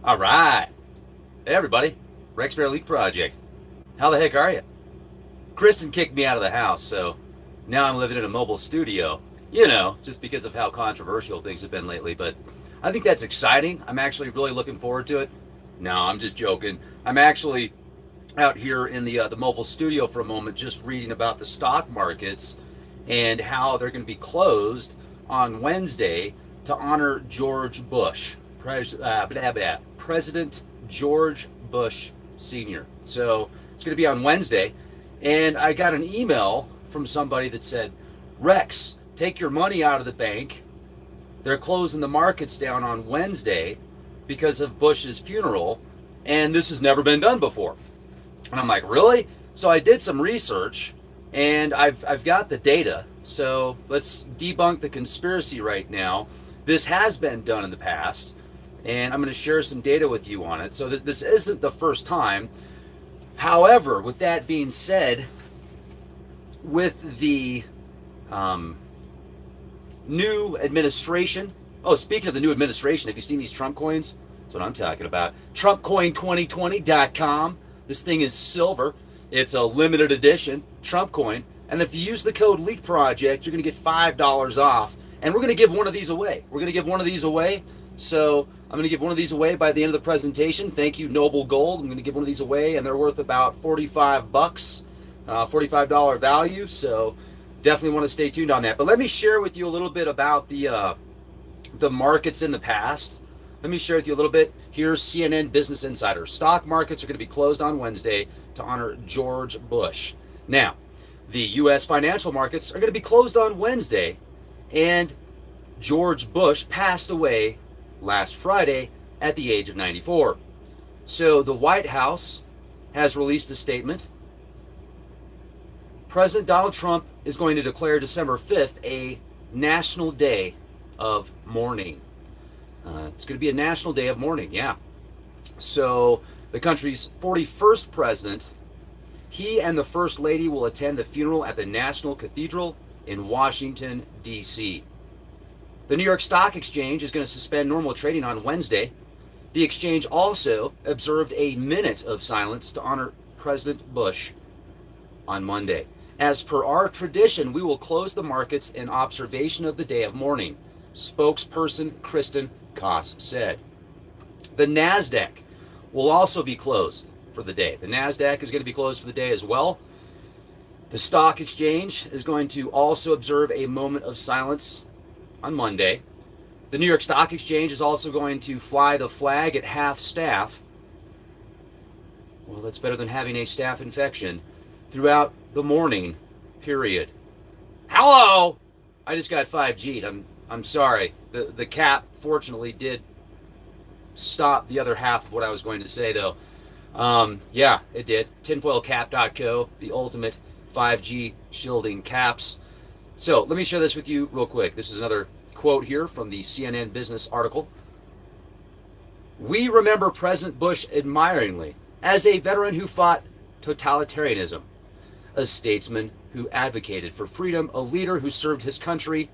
All right. Hey, everybody. Rex Bear League Project. How the heck are you? Kristen kicked me out of the house, so now I'm living in a mobile studio. Just because of how controversial things have been lately, but I think that's exciting. I'm actually really looking forward to it. No, I'm just joking. I'm actually out here in the mobile studio for a moment, just reading about the stock markets and how they're going to be closed on Wednesday to honor George Bush, President George Bush Sr. So it's going to be on Wednesday, and I got an email from somebody that said, Rex, take your money out of the bank. They're closing the markets down on Wednesday because of Bush's funeral, and this has never been done before. And I'm like, really? So I did some research, and I've got the data. So let's debunk the conspiracy right now. This has been done in the past, and I'm going to share some data with you on it. So this isn't the first time. However, with that being said, with the new administration. Oh, speaking of the new administration, have you seen these Trump coins? That's what I'm talking about. TrumpCoin2020.com. This thing is silver. It's a limited edition Trump coin. And if you use the code Leak Project, you're going to get $5 off. And we're going to give one of these away. So I'm going to give one of these away by the end of the presentation. Thank you, Noble Gold. I'm going to give one of these away, and they're worth about 45 bucks, $45 value. So definitely want to stay tuned on that. But let me share with you a little bit about the markets in the past. Let me share with you a little bit. Here's CNN Business Insider. Stock markets are going to be closed on Wednesday to honor George Bush. Now, the U.S. financial markets are going to be closed on Wednesday, and George Bush passed away last Friday at the age of 94. So the White House has released a statement. President Donald Trump is going to declare December 5th a national day of mourning. It's going to be a national day of mourning, yeah. So the country's 41st president, he and the First Lady will attend the funeral at the National Cathedral in Washington, D.C. The New York Stock Exchange is going to suspend normal trading on Wednesday. The exchange also observed a minute of silence to honor President Bush on Monday. As per our tradition, we will close the markets in observation of the day of mourning, spokesperson Kristen Koss said. The NASDAQ will also be closed for the day. The NASDAQ is going to be closed for the day as well. The stock exchange is going to also observe a moment of silence on Monday. The New York Stock Exchange is also going to fly the flag at half staff. Well, that's better than having a staph infection throughout the morning period. Hello! I just got 5G'd. I'm sorry. The cap fortunately did stop the other half of what I was going to say, though. Yeah, it did. Tinfoilcap.co, the ultimate 5G shielding caps. So let me share this with you real quick. This is another quote here from the CNN Business article. We remember President Bush admiringly as a veteran who fought totalitarianism, a statesman who advocated for freedom, a leader who served his country,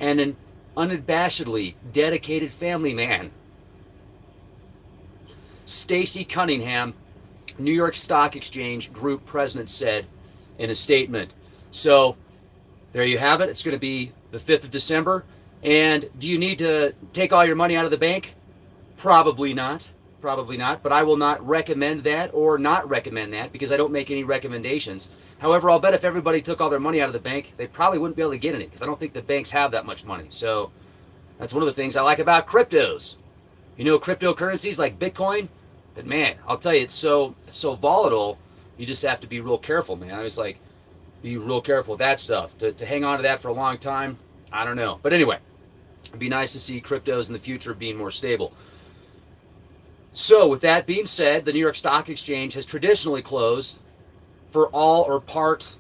and an unabashedly dedicated family man. Stacey Cunningham, New York Stock Exchange Group president, said in a statement. So there you have it. It's going to be the 5th of December. And do you need to take all your money out of the bank? Probably not. Probably not. But I will not recommend that or not recommend that because I don't make any recommendations. However, I'll bet if everybody took all their money out of the bank, they probably wouldn't be able to get any because I don't think the banks have that much money. So that's one of the things I like about cryptos. You know, cryptocurrencies like Bitcoin, but man, I'll tell you, it's so volatile. You just have to be real careful, man. I was like, be real careful with that stuff. To hang on to that for a long time, I don't know. But anyway, it'd be nice to see cryptos in the future being more stable. So with that being said, the New York Stock Exchange has traditionally closed for all or part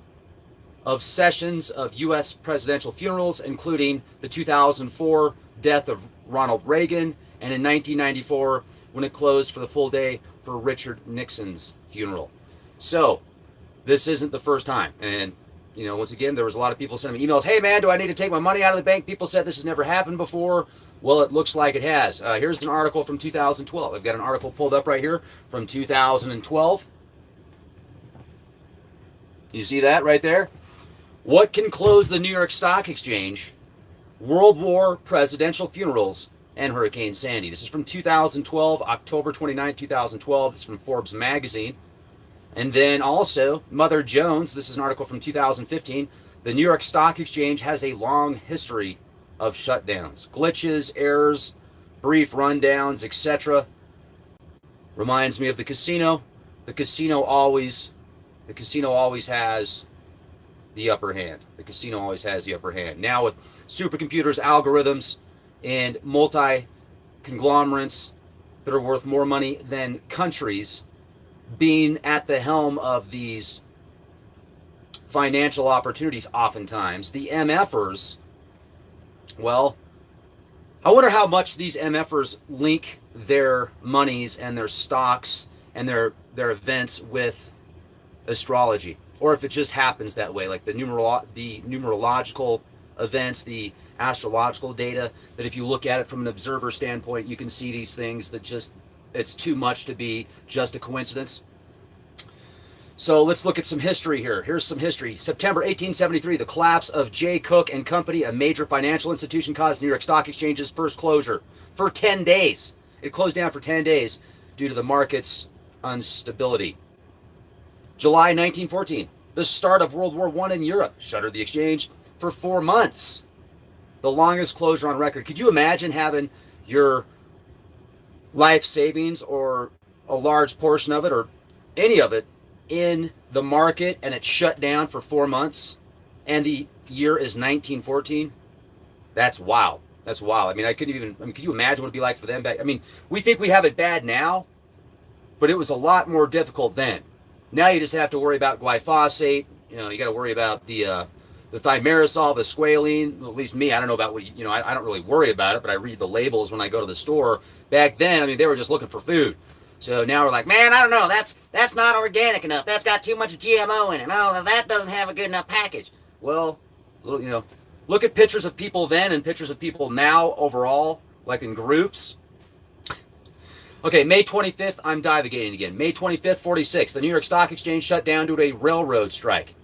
of sessions of U.S. presidential funerals, including the 2004 death of Ronald Reagan, and in 1994 when it closed for the full day for Richard Nixon's funeral. So this isn't the first time. And, once again, there was a lot of people sending me emails, hey man, do I need to take my money out of the bank? People said this has never happened before. Well, it looks like it has. Here's an article from 2012. I've got an article pulled up right here from 2012. You see that right there? What can close the New York Stock Exchange? World War, presidential funerals, and Hurricane Sandy. This is from 2012, October 29, 2012. This is from Forbes magazine. And then also, Mother Jones, this is an article from 2015. The New York Stock Exchange has a long history of shutdowns, glitches, errors, brief rundowns, etc. Reminds me of the casino. The casino always has the upper hand. The casino always has the upper hand. Now with supercomputers, algorithms, and multi-conglomerates that are worth more money than countries being at the helm of these financial opportunities oftentimes, the MFers, well, I wonder how much these MFers link their monies and their stocks and their events with astrology, or if it just happens that way, like the numerological events, the astrological data, that if you look at it from an observer standpoint, you can see these things that just, it's too much to be just a coincidence. So let's look at some history here. Here's some history. September 1873, the collapse of J. Cook and Company, a major financial institution, caused New York Stock Exchange's first closure for 10 days. It closed down for 10 days due to the market's instability. July 1914, the start of World War I in Europe, shuttered the exchange for 4 months. The longest closure on record. Could you imagine having your life savings or a large portion of it or any of it in the market and it shut down for 4 months and the year is 1914? That's wild. That's wild. I mean, could you imagine what it'd be like for them back? I mean, we think we have it bad now, but it was a lot more difficult then. Now you just have to worry about glyphosate. You know, you got to worry about the thimerosal, the squalene. Well, at least me, I don't know about what, I don't really worry about it, but I read the labels when I go to the store. Back then, I mean, they were just looking for food. So now we're like, man, I don't know, that's not organic enough. That's got too much GMO in it. No, that doesn't have a good enough package. Well, look at pictures of people then and pictures of people now overall, like in groups. Okay, May 25th, I'm divagating again. May 25th, 46, the New York Stock Exchange shut down due to a railroad strike.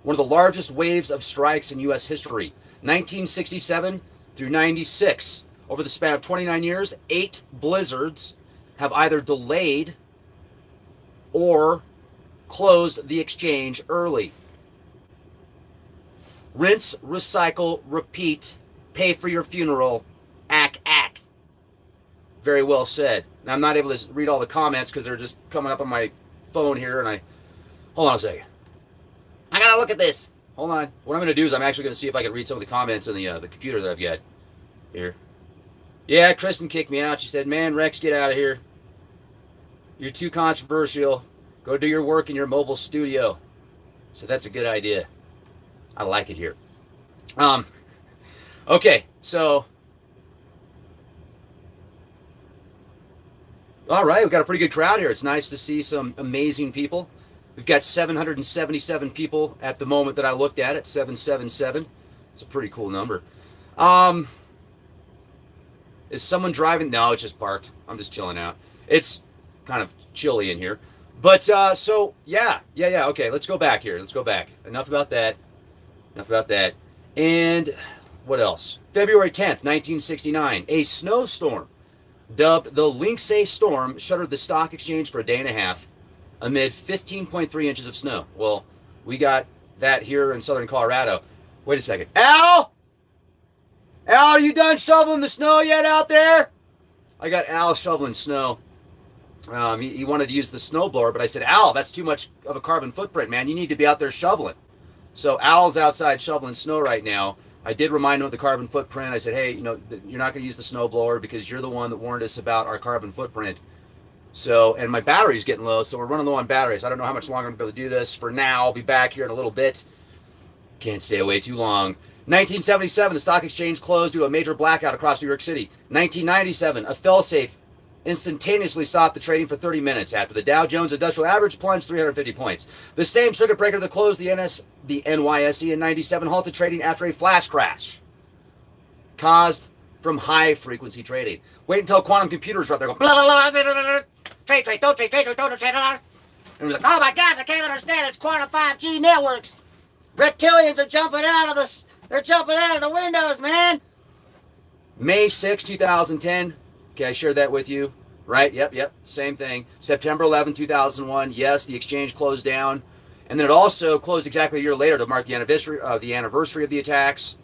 One of the largest waves of strikes in U.S. history. 1967 through 96. Over the span of 29 years, 8 blizzards have either delayed or closed the exchange early. Rinse, recycle, repeat, pay for your funeral, ack. Very well said. Now, I'm not able to read all the comments because they're just coming up on my phone here, and hold on a second. I gotta look at this. Hold on. What I'm gonna do is I'm actually gonna see if I can read some of the comments on the computer that I've got here. Yeah, Kristen kicked me out. She said, man, Rex, get out of here. You're too controversial. Go do your work in your mobile studio. So that's a good idea. I like it here. Okay, so all right, we've got a pretty good crowd here. It's nice to see some amazing people. We've got 777 people at the moment that I looked at it, 777. It's a pretty cool number. Is someone driving? No, it's just parked. I'm just chilling out. It's kind of chilly in here. But, so, yeah. Okay, let's go back here. Let's go back. Enough about that. And what else? February 10th, 1969, a snowstorm dubbed the Lindsay Storm shuttered the stock exchange for a day and a half amid 15.3 inches of snow. Well, we got that here in southern Colorado. Wait a second. Al, are you done shoveling the snow yet out there? I got Al shoveling snow. He wanted to use the snowblower, but I said, Al, that's too much of a carbon footprint, man. You need to be out there shoveling. So Al's outside shoveling snow right now. I did remind him of the carbon footprint. I said, hey, you're not going to use the snowblower because you're the one that warned us about our carbon footprint. So, and my battery's getting low, so we're running low on batteries. I don't know how much longer I'm going to be able to do this. For now, I'll be back here in a little bit. Can't stay away too long. 1977, the stock exchange closed due to a major blackout across New York City. 1997, a failsafe instantaneously stopped the trading for 30 minutes after the Dow Jones Industrial Average plunged 350 points. The same circuit breaker that closed the NYSE in 97 halted trading after a flash crash caused from high frequency trading. Wait until quantum computers are up there going, blah, blah, blah, blah, blah, blah. Trade, don't trade, don't trade. And we're like, oh my gosh, I can't understand. It's quantum 5G networks. Reptilians are jumping out of the windows, man. May 6, 2010. Okay, I shared that with you. Right? Yep. Same thing. September 11, 2001. Yes, the exchange closed down. And then it also closed exactly a year later to mark the anniversary of the attacks.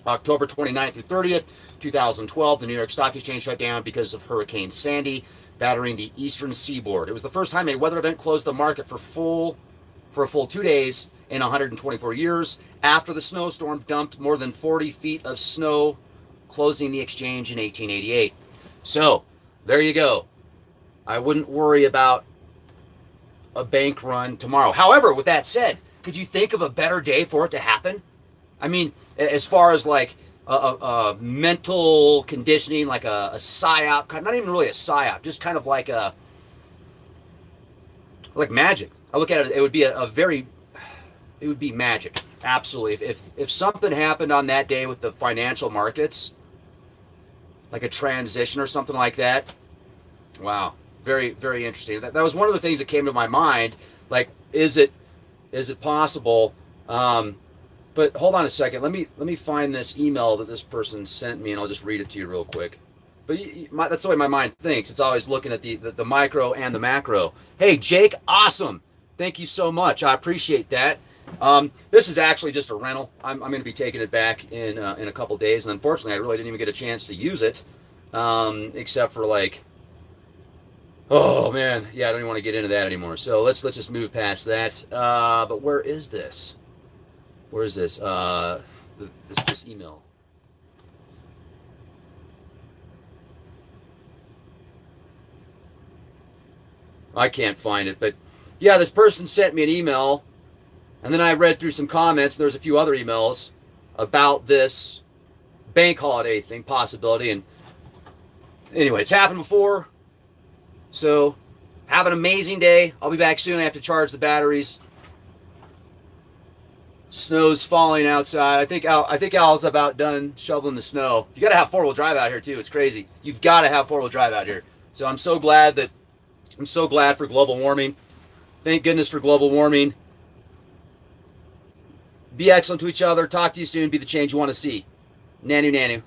October 29th through 30th, 2012, the New York Stock Exchange shut down because of Hurricane Sandy battering the eastern seaboard. It was the first time a weather event closed the market for a full 2 days in 124 years after the snowstorm dumped more than 40 feet of snow, closing the exchange in 1888. So, there you go. I wouldn't worry about a bank run tomorrow. However, with that said, could you think of a better day for it to happen? I mean, as far as like a mental conditioning, like a psyop, not even really a psyop, just kind of like magic. I look at it, it would be it would be magic. Absolutely. If something happened on that day with the financial markets, like a transition or something like that, wow, very, very interesting. That was one of the things that came to my mind. Like, is it possible? But hold on a second. Let me find this email that this person sent me, and I'll just read it to you real quick. But that's the way my mind thinks. It's always looking at the micro and the macro. Hey, Jake, awesome. Thank you so much. I appreciate that. This is actually just a rental. I'm going to be taking it back in a couple days, and unfortunately, I really didn't even get a chance to use it, except for like, oh man, yeah, I don't even want to get into that anymore. So let's just move past that. But where is this? Where is this? This email. I can't find it, but yeah, this person sent me an email, and then I read through some comments. And there's a few other emails about this bank holiday thing possibility, and anyway, it's happened before. So have an amazing day. I'll be back soon. I have to charge the batteries. Snow's falling outside. I think Al's about done shoveling the snow. You got to have four-wheel drive out here too. It's crazy. You've got to have four-wheel drive out here. So I'm so glad for global warming. Thank goodness for global warming. Be excellent to each other. Talk to you soon. Be the change you want to see. Nanu nanu.